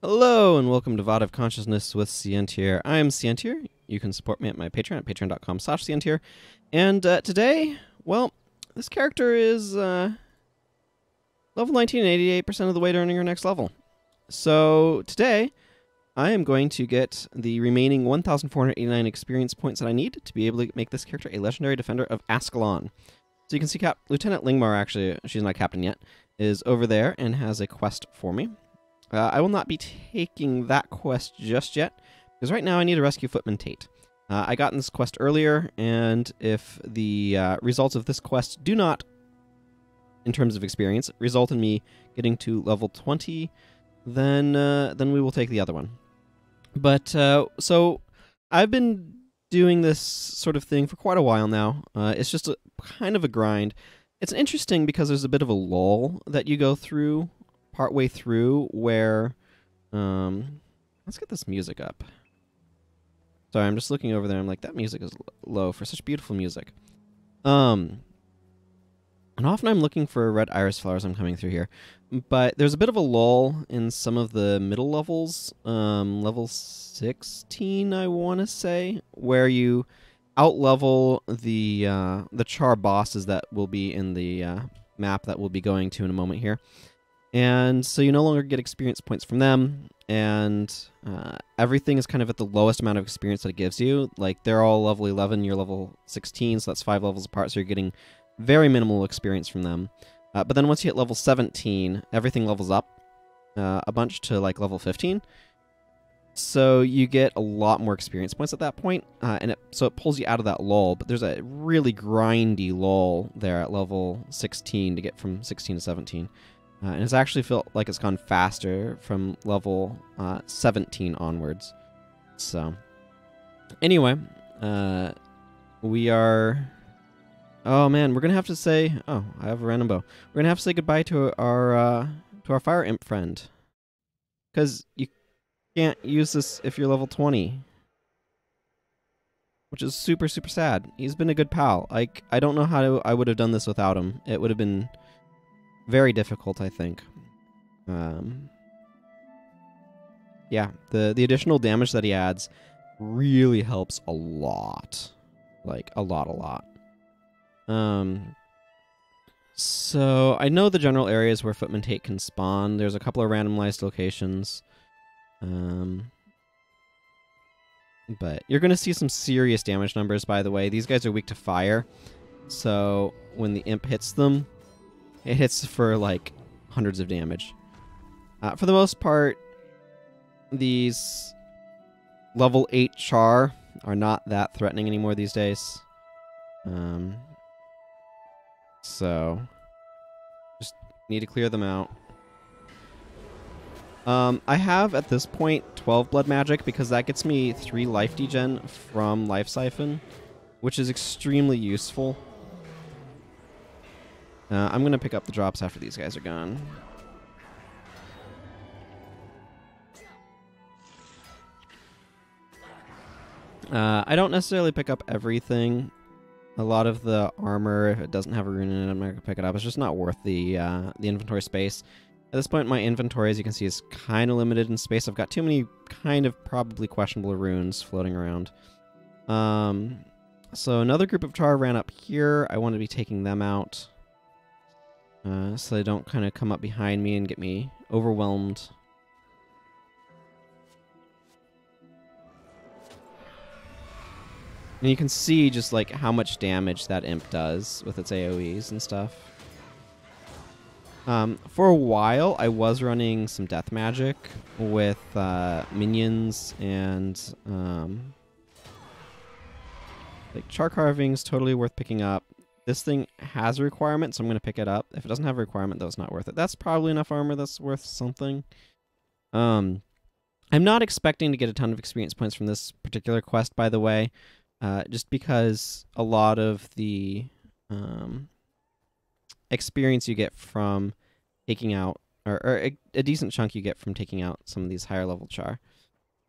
Hello and welcome to VOD of Consciousness with Sientir. I am Sientir. You can support me at my Patreon at patreon.com/Sientir. And today, well, this character is level 19, 88% of the way to earning her next level. So today, I am going to get the remaining 1,489 experience points that I need to be able to make this character a Legendary Defender of Ascalon. So you can see Lieutenant Lingmar, actually, she's not captain yet, is over there and has a quest for me. I will not be taking that quest just yet, because right now I need to rescue Footman Tate. I got in this quest earlier, and if the results of this quest do not, in terms of experience, result in me getting to level 20, then we will take the other one. But, so, I've been doing this sort of thing for quite a while now. It's just kind of a grind. It's interesting because there's a bit of a lull that you go through partway through where, let's get this music up. Sorry, I'm just looking over there. I'm like, that music is low for such beautiful music. And often I'm looking for red iris flowers. I'm coming through here, but there's a bit of a lull in some of the middle levels. Level 16, I want to say, where you out-level the char bosses that will be in the map that we'll be going to in a moment here. And so you no longer get experience points from them, and everything is kind of at the lowest amount of experience that it gives you. Like, they're all level 11, you're level 16, so that's 5 levels apart, so you're getting very minimal experience from them. But then once you hit level 17, everything levels up a bunch to, like, level 15. So you get a lot more experience points at that point, and so it pulls you out of that lull. But there's a really grindy lull there at level 16 to get from 16 to 17. And it's actually felt like it's gone faster from level 17 onwards. So, anyway, we are... Oh man, we're gonna have to say... Oh, I have a random bow. We're gonna have to say goodbye to our fire imp friend, because you can't use this if you're level 20, which is super sad. He's been a good pal. Like, I don't know how I would have done this without him. It would have been very difficult, I think. Yeah, the additional damage that he adds really helps a lot. Like, a lot. So, I know the general areas where Footman Tate can spawn. There's a couple of randomized locations. But you're going to see some serious damage numbers, by the way. These guys are weak to fire. So, when the imp hits them, it hits for, like, hundreds of damage. For the most part, these level 8 char are not that threatening anymore these days. So, just need to clear them out. I have, at this point, 12 blood magic, because that gets me 3 life degen from Life Siphon, which is extremely useful. I'm going to pick up the drops after these guys are gone. I don't necessarily pick up everything. A lot of the armor, if it doesn't have a rune in it, I'm not going to pick it up. It's just not worth the inventory space. At this point, my inventory, as you can see, is kind of limited in space. I've got too many kind of probably questionable runes floating around. So another group of char ran up here. I want to be taking them out, so they don't kind of come up behind me and get me overwhelmed. And you can see just like how much damage that imp does with its AoEs and stuff. For a while, I was running some death magic with minions and like char carvings, totally worth picking up. This thing has a requirement, so I'm going to pick it up. If it doesn't have a requirement, though, it's not worth it. That's probably enough armor that's worth something. I'm not expecting to get a ton of experience points from this particular quest, by the way, just because a lot of the experience you get from taking out, or a decent chunk you get from taking out some of these higher level char.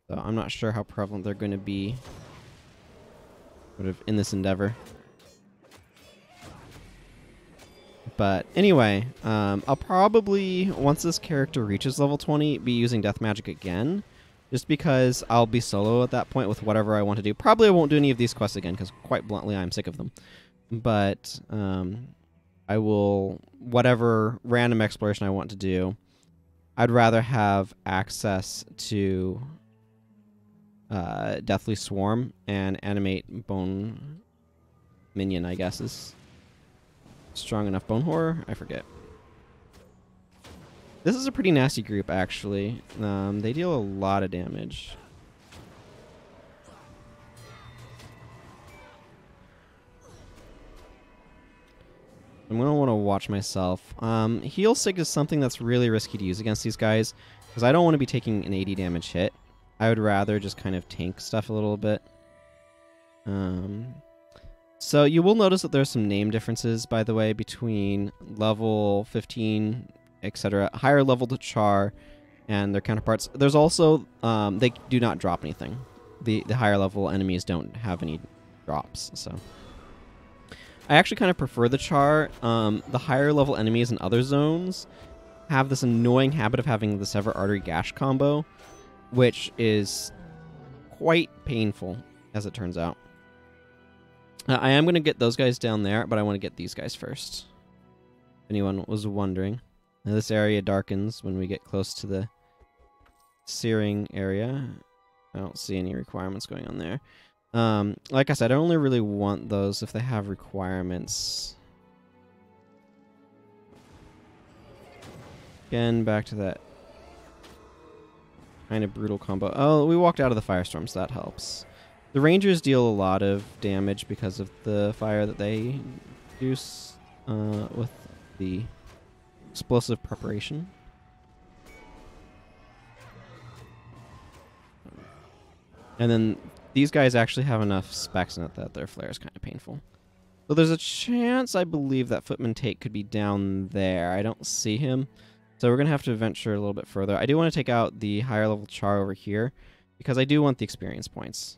So I'm not sure how prevalent they're going to be sort of in this endeavor. But anyway, I'll probably, once this character reaches level 20, be using Death Magic again. Just because I'll be solo at that point with whatever I want to do. Probably I won't do any of these quests again, because quite bluntly, I'm sick of them. But I will, whatever random exploration I want to do, I'd rather have access to Deathly Swarm and Animate Bone Minion, I guess, is strong enough. Bone Horror? I forget. This is a pretty nasty group, actually. They deal a lot of damage. I'm going to want to watch myself. Heal Sig is something that's really risky to use against these guys, because I don't want to be taking an 80 damage hit. I would rather just kind of tank stuff a little bit. So you will notice that there's some name differences, by the way, between level 15, etc. Higher level to Char and their counterparts. There's also, they do not drop anything. The higher level enemies don't have any drops, so. I actually kind of prefer the Char. The higher level enemies in other zones have this annoying habit of having the Sever Artery Gash combo, which is quite painful, as it turns out. I am going to get those guys down there, but I want to get these guys first. If anyone was wondering. Now, this area darkens when we get close to the searing area. I don't see any requirements going on there. Like I said, I only really want those if they have requirements. Again, back to that kind of brutal combo. Oh, we walked out of the firestorm, so that helps. The Rangers deal a lot of damage because of the fire that they use with the explosive preparation. And then these guys actually have enough specs in it that their flare is kind of painful. So there's a chance, I believe, that Footman Tate could be down there. I don't see him. So we're going to have to venture a little bit further. I do want to take out the higher level Char over here, because I do want the experience points.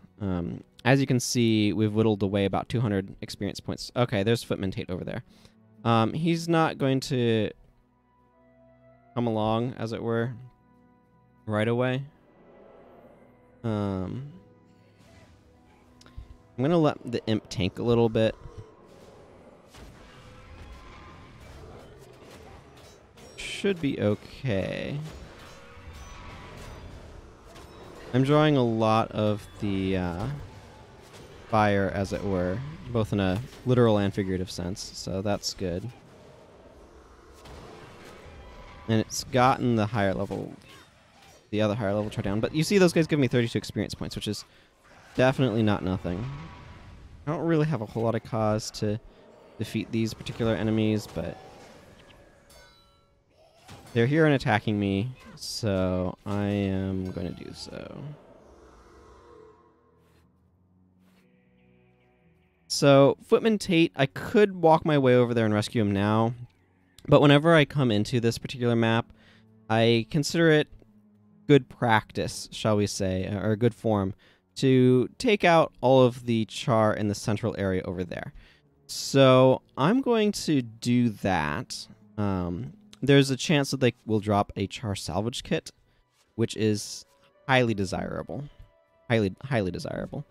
As you can see, we've whittled away about 200 experience points. Okay, there's Footman Tate over there. He's not going to come along, as it were, right away. I'm going to let the imp tank a little bit. Should be okay. I'm drawing a lot of the fire, as it were, both in a literal and figurative sense, so that's good. And it's gotten the higher level, the other higher level Char down. But you see those guys give me 32 experience points, which is definitely not nothing. I don't really have a whole lot of cause to defeat these particular enemies, but they're here and attacking me, so I am going to do so. So, Footman Tate, I could walk my way over there and rescue him now, but whenever I come into this particular map, I consider it good practice, shall we say, or good form, to take out all of the Char in the central area over there. So, I'm going to do that. There's a chance that they will drop a Char salvage kit, which is highly desirable. Highly desirable.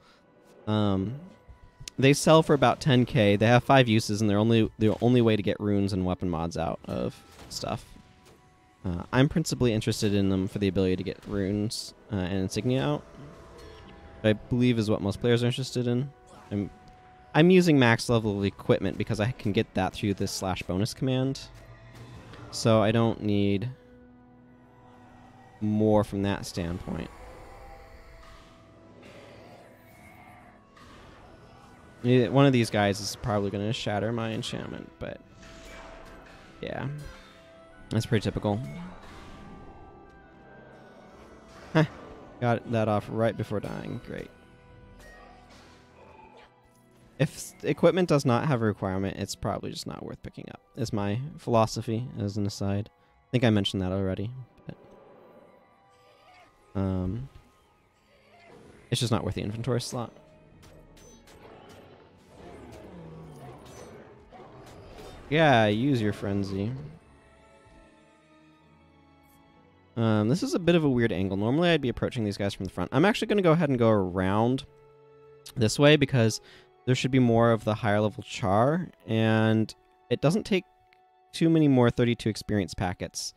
They sell for about 10k. They have 5 uses, and they're the only way to get runes and weapon mods out of stuff. I'm principally interested in them for the ability to get runes and insignia out. I believe is what most players are interested in. I'm using max level equipment because I can get that through this /bonus command. So I don't need more from that standpoint. One of these guys is probably going to shatter my enchantment, but yeah, that's pretty typical. Huh. Got that off right before dying. Great. If equipment does not have a requirement, it's probably just not worth picking up, is my philosophy as an aside. I think I mentioned that already. But, it's just not worth the inventory slot. Yeah, use your frenzy. This is a bit of a weird angle. Normally I'd be approaching these guys from the front. I'm actually going to go ahead and go around this way because there should be more of the higher level char, and it doesn't take too many more 32 experience packets.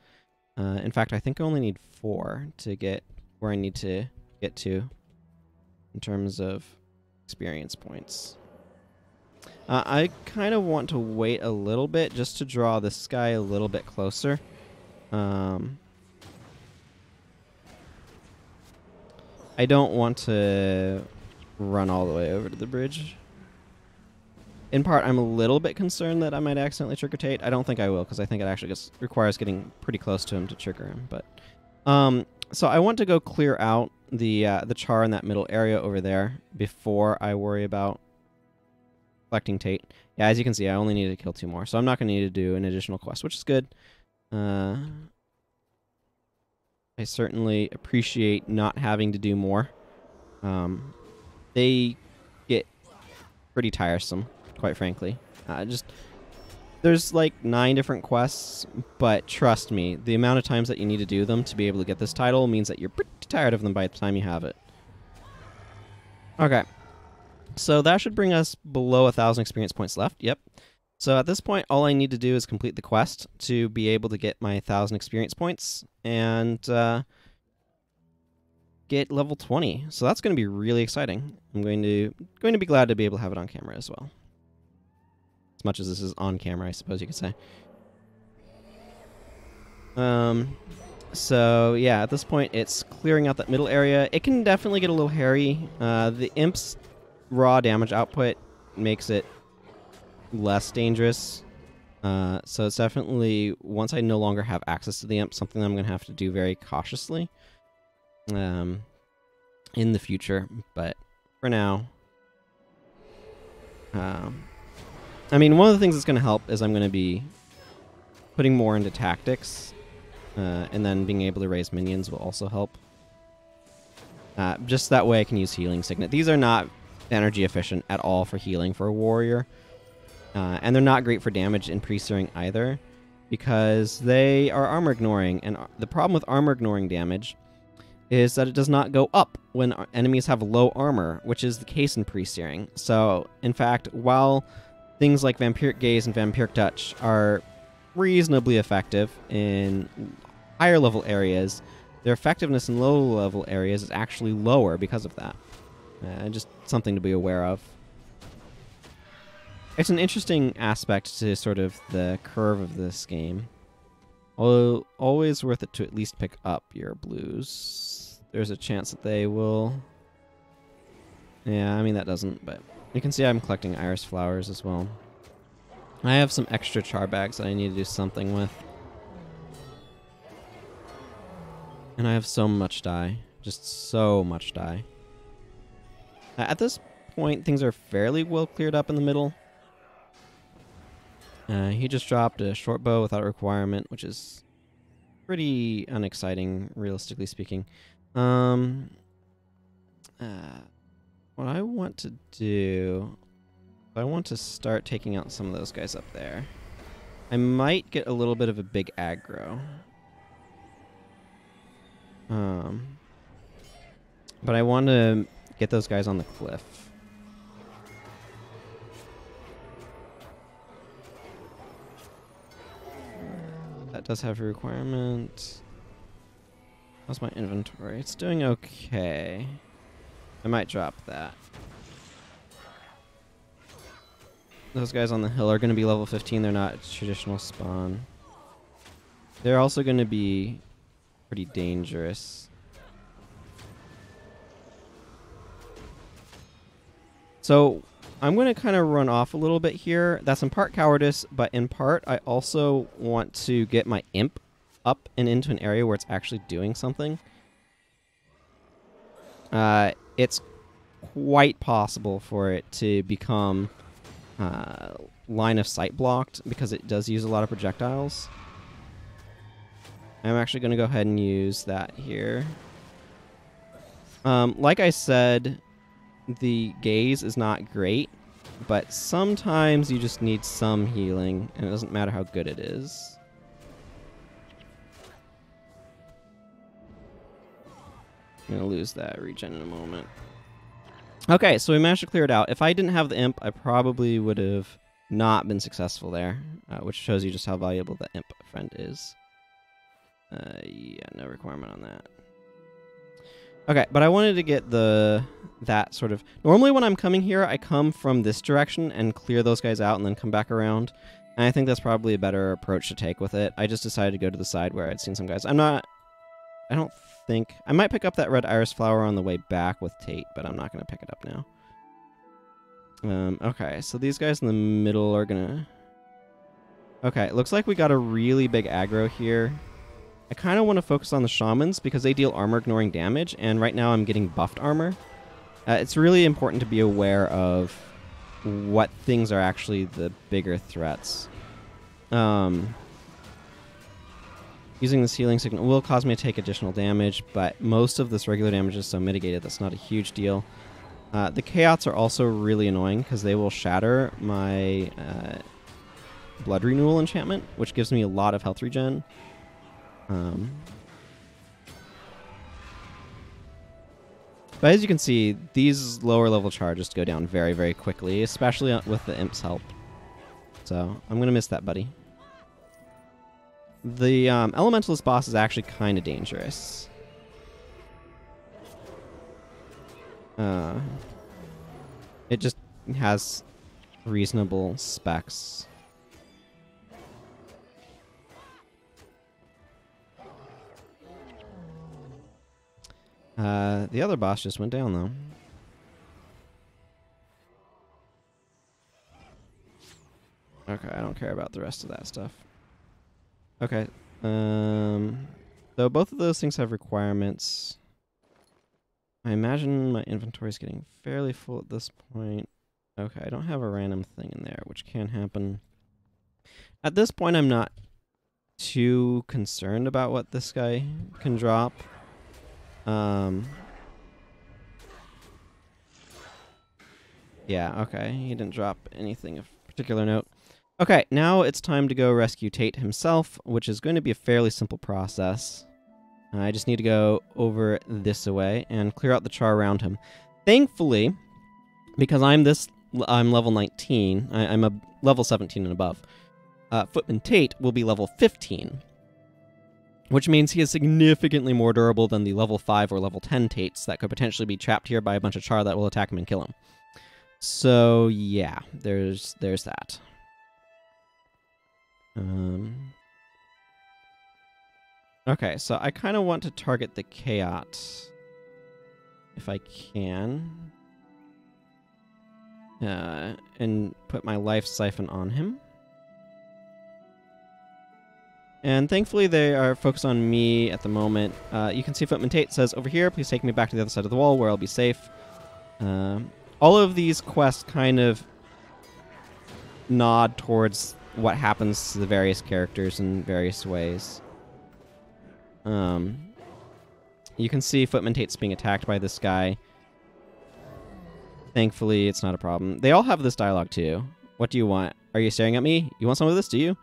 In fact, I think I only need 4 to get where I need to get to in terms of experience points. I kind of want to wait a little bit just to draw this guy a little bit closer. I don't want to run all the way over to the bridge. In part, I'm a little bit concerned that I might accidentally trigger Tate. I don't think I will, because I think it actually requires getting pretty close to him to trigger him. But so I want to go clear out the char in that middle area over there before I worry about collecting Tate. Yeah, as you can see, I only need to kill 2 more, so I'm not going to need to do an additional quest, which is good. I certainly appreciate not having to do more. They get pretty tiresome, quite frankly. There's like 9 different quests, but trust me, the amount of times that you need to do them to be able to get this title means that you're pretty tired of them by the time you have it. Okay. So that should bring us below 1,000 experience points left. Yep. So at this point, all I need to do is complete the quest to be able to get my 1,000 experience points and get level 20. So that's going to be really exciting. I'm going to be glad to be able to have it on camera as well. As much as this is on camera, I suppose you could say. So yeah, at this point, it's clearing out that middle area. It can definitely get a little hairy. The Imp's raw damage output makes it less dangerous. So it's definitely, once I no longer have access to the Imp, something that I'm going to have to do very cautiously in the future. But for now, I mean, one of the things that's going to help is I'm going to be putting more into tactics, and then being able to raise minions will also help. Just that way I can use Healing Signet. These are not energy efficient at all for healing for a warrior. And they're not great for damage in Pre-Searing either, because they are armor ignoring. And the problem with armor ignoring damage is that it does not go up when enemies have low armor, which is the case in Pre-Searing. So, in fact, while things like Vampiric Gaze and Vampiric Touch are reasonably effective in higher level areas, their effectiveness in low level areas is actually lower because of that. Just something to be aware of. It's an interesting aspect to sort of the curve of this game. Although, always worth it to at least pick up your blues. There's a chance that they will... Yeah, I mean that doesn't, but... You can see I'm collecting iris flowers as well. I have some extra char bags that I need to do something with. And I have so much dye. Just so much dye. At this point, things are fairly well cleared up in the middle. He just dropped a short bow without a requirement, which is pretty unexciting, realistically speaking. What I want to do... I want to start taking out some of those guys up there. I might get a little bit of a big aggro. But I want to get those guys on the cliff. That does have a requirement. How's my inventory? It's doing okay. I might drop that. Those guys on the hill are going to be level 15. They're not traditional spawn. They're also going to be pretty dangerous. So I'm going to kind of run off a little bit here. That's in part cowardice, but in part I also want to get my imp up and into an area where it's actually doing something. It's quite possible for it to become line of sight blocked because it does use a lot of projectiles. I'm actually going to go ahead and use that here. Like I said, the gaze is not great but sometimes you just need some healing, and it doesn't matter how good it is. I'm going to lose that regen in a moment. Okay, so we managed to clear it out. If I didn't have the imp, I probably would have not been successful there, which shows you just how valuable the imp friend is. Yeah, no requirement on that. Okay, but I wanted to get that sort of... Normally when I'm coming here, I come from this direction and clear those guys out and then come back around. And I think that's probably a better approach to take with it. I just decided to go to the side where I'd seen some guys. I don't think... I might pick up that red iris flower on the way back with Tate, but I'm not going to pick it up now. Okay, so these guys in the middle are going to... Okay, it looks like we got a really big aggro here. I kind of want to focus on the shamans because they deal armor ignoring damage, and right now I'm getting buffed armor. It's really important to be aware of what things are actually the bigger threats. Using this healing signal will cause me to take additional damage, but most of this regular damage is so mitigated that's not a huge deal. The chaos are also really annoying because they will shatter my blood renewal enchantment, which gives me a lot of health regen. But as you can see, these lower level charges go down very, very quickly, especially with the imp's help. So I'm going to miss that buddy. The Elementalist boss is actually kind of dangerous. It just has reasonable specs. The other boss just went down, though. Okay, I don't care about the rest of that stuff. Okay. Though both of those things have requirements, I imagine my inventory is getting fairly full at this point. Okay, I don't have a random thing in there, which can happen. At this point, I'm not too concerned about what this guy can drop. Yeah, okay. He didn't drop anything of particular note. Okay, now it's time to go rescue Tate himself, which is going to be a fairly simple process. I just need to go over this way and clear out the char around him. Thankfully, because I'm level 19, I'm a level 17 and above, Footman Tate will be level 15. Which means he is significantly more durable than the level 5 or level 10 Tates that could potentially be trapped here by a bunch of char that will attack him and kill him. So, yeah, there's that. Okay, so I kind of want to target the Chaot, if I can. And put my life siphon on him. And thankfully they are focused on me at the moment. You can see Footman Tate says, "Over here, please take me back to the other side of the wall where I'll be safe." All of these quests kind of nod towards what happens to the various characters in various ways. You can see Footman Tate's being attacked by this guy. Thankfully, it's not a problem. They all have this dialogue too. What do you want? Are you staring at me? You want some of this, do you?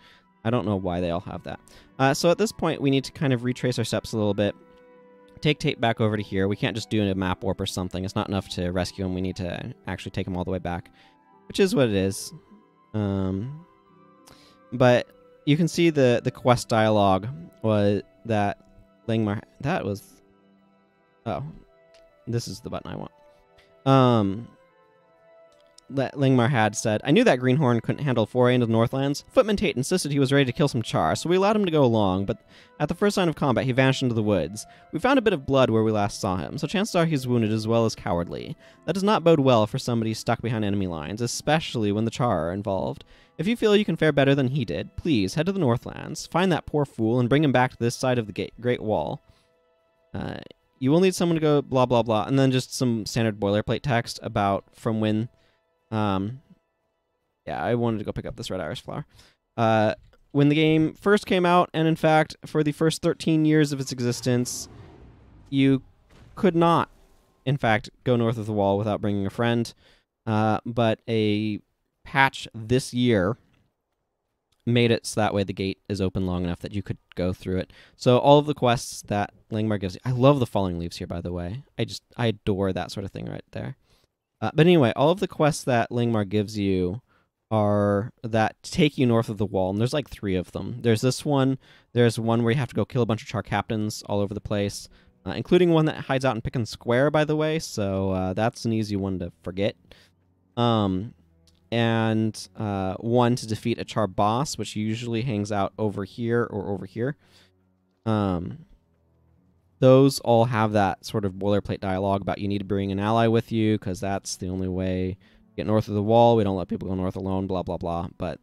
I don't know why they all have that. So at this point, we need to kind of retrace our steps a little bit. Take Tate back over to here. We can't just do a map warp or something. It's not enough to rescue him. We need to actually take him all the way back, which is what it is. But you can see the quest dialogue was that Langmar... That was... Oh. This is the button I want. Langmar had said, "I knew that greenhorn couldn't handle a foray into the Northlands. Footman Tate insisted he was ready to kill some char, so we allowed him to go along, but at the first sign of combat, he vanished into the woods. We found a bit of blood where we last saw him, so chances are he's wounded as well as cowardly. That does not bode well for somebody stuck behind enemy lines, especially when the char are involved. If you feel you can fare better than he did, please head to the Northlands, find that poor fool, and bring him back to this side of the Great Wall. You will need someone to go blah blah blah," and then just some standard boilerplate text about from when... yeah, I wanted to go pick up this red iris flower. When the game first came out, and in fact, for the first 13 years of its existence, you could not, in fact, go north of the wall without bringing a friend. But a patch this year made it so that way the gate is open long enough that you could go through it. So all of the quests that Langmar gives you, I love the falling leaves here, by the way. I adore that sort of thing right there. But anyway, all of the quests that Langmar gives you are that take you north of the wall, and there's like 3 of them. There's this one. There's one where you have to go kill a bunch of Char captains all over the place, including one that hides out in Picken Square, by the way. So that's an easy one to forget. And one to defeat a Char boss, which usually hangs out over here or over here. Those all have that sort of boilerplate dialogue about you need to bring an ally with you because that's the only way to get north of the wall. We don't let people go north alone, blah, blah, blah. But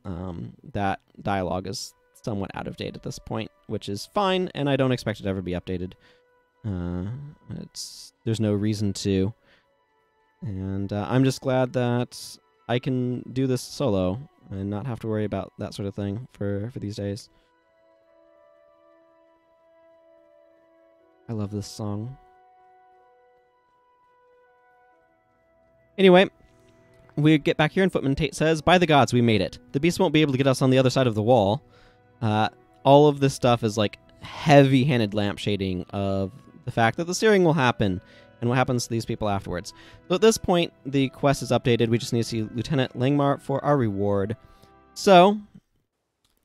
that dialogue is somewhat out of date at this point, which is fine, and I don't expect it to ever be updated. There's no reason to. And I'm just glad that I can do this solo and not have to worry about that sort of thing for these days. I love this song. Anyway, we get back here and Footman Tate says, "By the gods, we made it. The beast won't be able to get us on the other side of the wall." All of this stuff is like heavy-handed lampshading of the fact that the searing will happen and what happens to these people afterwards. So at this point, the quest is updated. We just need to see Lieutenant Langmar for our reward. So,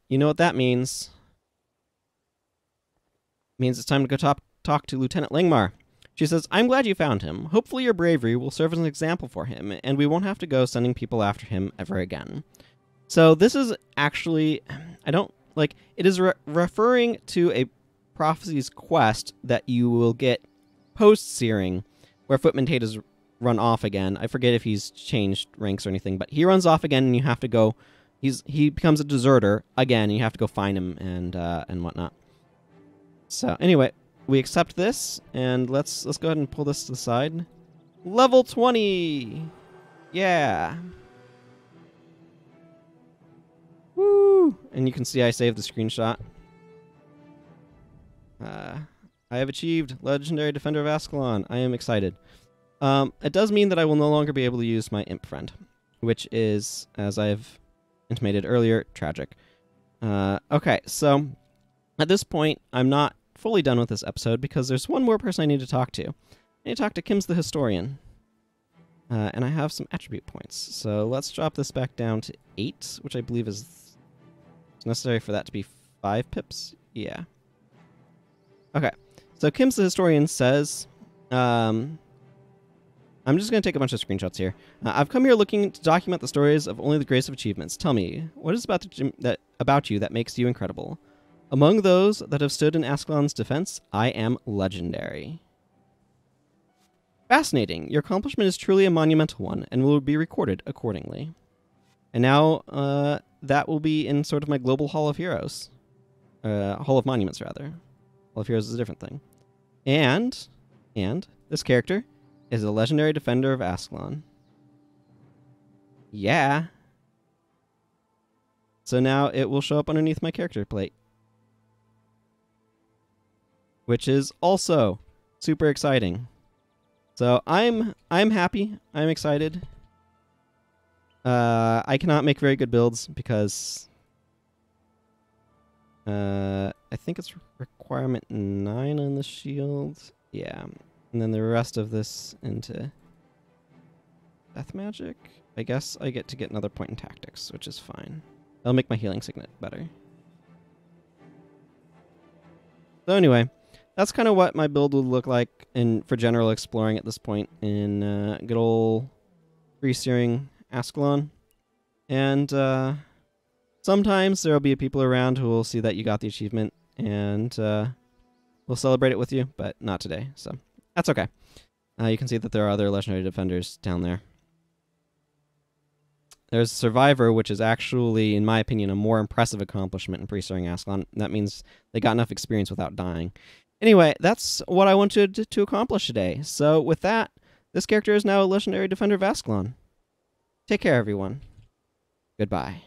you know what that means. It means it's time to go talk to Lieutenant Langmar. She says, "I'm glad you found him. Hopefully your bravery will serve as an example for him, and we won't have to go sending people after him ever again." So this is actually, it is referring to a prophecy's quest that you will get post-searing, where Footman Tate is run off again. I forget if he's changed ranks or anything, but he runs off again, and you have to go. He becomes a deserter again, and you have to go find him and whatnot. So anyway, we accept this, and let's go ahead and pull this to the side. Level 20! Yeah! Woo! And you can see I saved the screenshot. I have achieved Legendary Defender of Ascalon. I am excited. It does mean that I will no longer be able to use my imp friend, which is, as I've intimated earlier, tragic. Okay, so at this point, I'm not fully done with this episode because there's one more person I need to talk to. I need to talk to Kim's the Historian. And I have some attribute points. So let's drop this back down to 8, which I believe is necessary for that to be 5 pips. Yeah. Okay. So Kim's the Historian says, I'm just going to take a bunch of screenshots here. "I've come here looking to document the stories of only the greatest of achievements. Tell me, what is about you that makes you incredible? Among those that have stood in Ascalon's defense, I am legendary." Fascinating. Your accomplishment is truly a monumental one, and will be recorded accordingly. And now, that will be in sort of my global Hall of Heroes. Hall of Monuments, rather. Hall of Heroes is a different thing. And this character is a Legendary Defender of Ascalon. Yeah. So now it will show up underneath my character plate, which is also super exciting. So I'm happy. I'm excited. I cannot make very good builds because I think it's requirement 9 on the shield. Yeah. And then the rest of this into death magic. I guess I get to get another point in tactics, which is fine. That'll make my healing signet better. So anyway, that's kind of what my build would look like for general exploring at this point in good old Pre-Searing Ascalon. And sometimes there will be people around who will see that you got the achievement and we'll celebrate it with you, but not today, so that's okay. You can see that there are other Legendary Defenders down there. There's Survivor, which is actually, in my opinion, a more impressive accomplishment in Pre-Searing Ascalon. That means they got enough experience without dying. Anyway, that's what I wanted to accomplish today. So with that, this character is now a Legendary Defender of Ascalon. Take care, everyone. Goodbye.